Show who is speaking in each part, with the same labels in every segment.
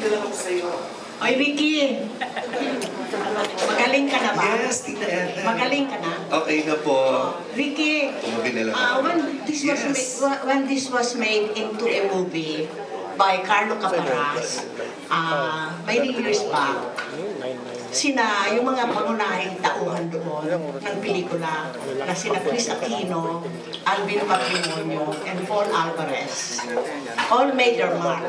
Speaker 1: na lang ako sa'yo.
Speaker 2: Ay, Ricky! Magaling ka na ba?
Speaker 3: Yes, Tita Edna.
Speaker 2: Magaling ka na?
Speaker 3: Okay na po.
Speaker 2: Ricky,
Speaker 3: Tumabi na lang ako.
Speaker 2: when this was made into a movie by Carlo Caparas, many years back, yung mga pangunahing tauhan doon ng pelikula na sina Chris Aquino, Alvin Patrimonio, and Paul Alvarez, all made their mark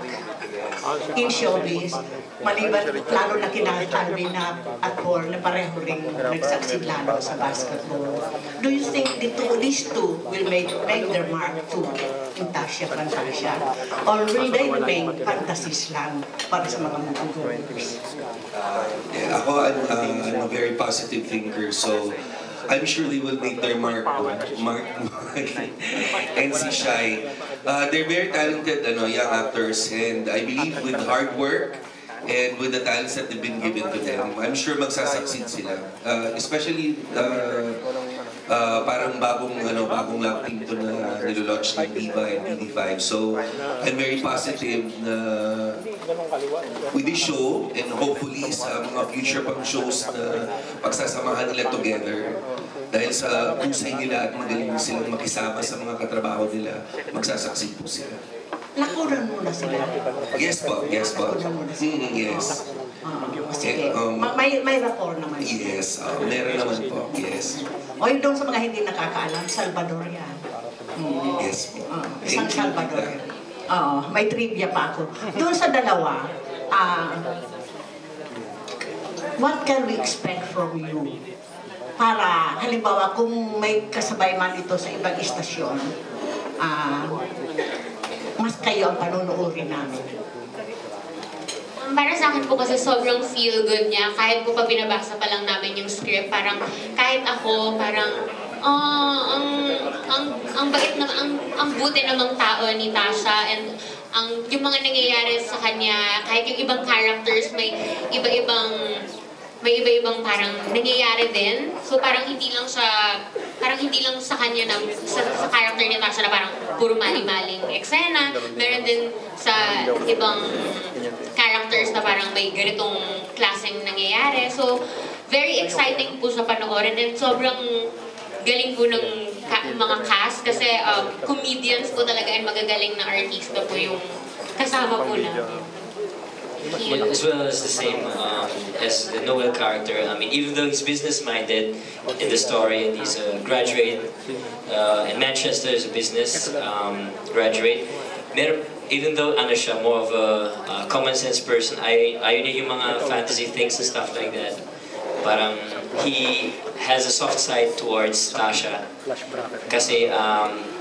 Speaker 2: in showbiz, maliban lalo na kina Alvin at Paul na pareho rin nagsaksid lalo sa basketball. Do you think these two will make their mark too in Tasha Fantasia? Or will they remain fantasies lang para sa mga moviegoers?
Speaker 3: Ako, I'm a very positive thinker, so I'm sure they will make their mark and si Shai. They're very talented young actors, and I believe with hard work and with the talents that they've been given to them, I'm sure magsasucceed sila. Especially parang bagong love team to na nilolaunch ng Diva and PD5. So I'm very positive na with this show and hopefully sa mga future pang shows na pagsasamahan nila together, dahil sa husay nila at magaling silang makisama sa mga katrabaho nila, magsasucceed po sila.
Speaker 2: Lakunan muna sila.
Speaker 3: Yes po, yes po. Yes.
Speaker 2: Sige. May rapport naman.
Speaker 3: Yes, meron naman po. Yes.
Speaker 2: O yung doon sa mga hindi nakakaalam, Salvador yan.
Speaker 3: Yes po.
Speaker 2: Isang Salvador. May trivia pa ako. Doon sa dalawa, what can we expect from you? Para, halimbawa, kung may kasabay man ito sa ibang istasyon, mas kayo ang panunuorin namin.
Speaker 4: Para sa akin po kasi sobrang feel good niya. Kahit po pag binabasa pa lang namin yung script, parang kahit ako, parang ang bait na, ang buti namang tao ni Tasha, and yung mga nangyayari sa kanya, kahit yung ibang characters, may iba-ibang parang nangyayari din. So parang hindi lang sa kanya na sa character ni Tasha na parang puro mali-maling eksena. Meron din sa ibang characters na parang may ganitong klaseng nangyayari. So very exciting po sa panoorin, and sobrang galing po ng mga cast kasi comedians po talaga and magagaling na artista po yung kasama po namin.
Speaker 5: Well, as well as the same as the Noel character. I mean, even though he's business-minded in the story, and he's a graduate in Manchester as a business graduate, even though ano siya, more of a common sense person, ayaw niya yung mga fantasy things and stuff like that. Parang he has a soft side towards Tasha. Kasi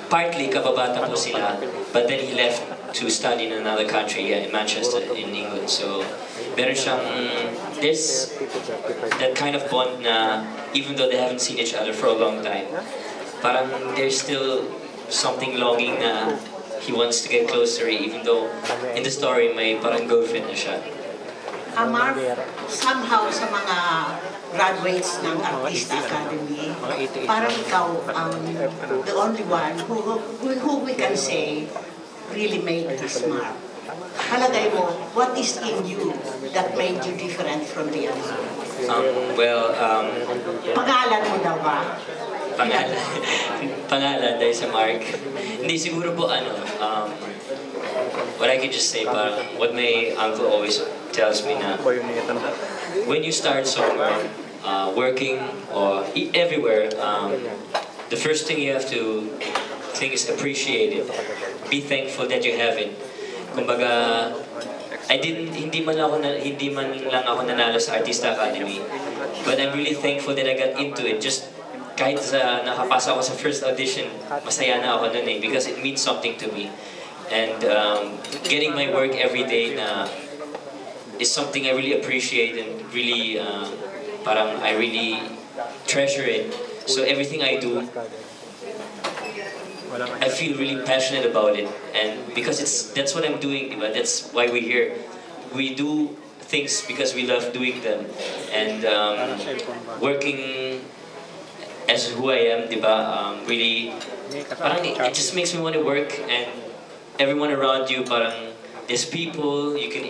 Speaker 5: partly kababata po sila, but then he left to study in another country, in Manchester, in England. So, meron siyang, there's that kind of bond na even though they haven't seen each other for a long time, parang there's still something longing na he wants to get closer, even though in the story may parang girlfriend na siya.
Speaker 2: Mark, somehow sa mga graduates ng Artista Academy, parang ikaw the only one who we can say really made his mark. Palagay mo, what is in you that made you different from the others? Pangalan mo daw ba?
Speaker 5: Pangalan dahil sa Mark. Hindi, siguro po what I could just say, parang what my uncle always tells me na when you start somewhere, working or everywhere, the first thing you have to think is appreciate it. Be thankful that you have it. Kumbaga, hindi man lang ako nanalo sa Artista Academy, but I'm really thankful that I got into it. Just kahit nakapasa ako sa first audition, masaya na ako nun because it means something to me. And getting my work every day is something I really appreciate, and really parang I really treasure it. So everything I do, I feel really passionate about it, and because that's what I'm doing, diba? That's why we're here. We do things because we love doing them, and working as who I am, diba? Really, parang it just makes me want to work, and everyone around you, parang there's people you can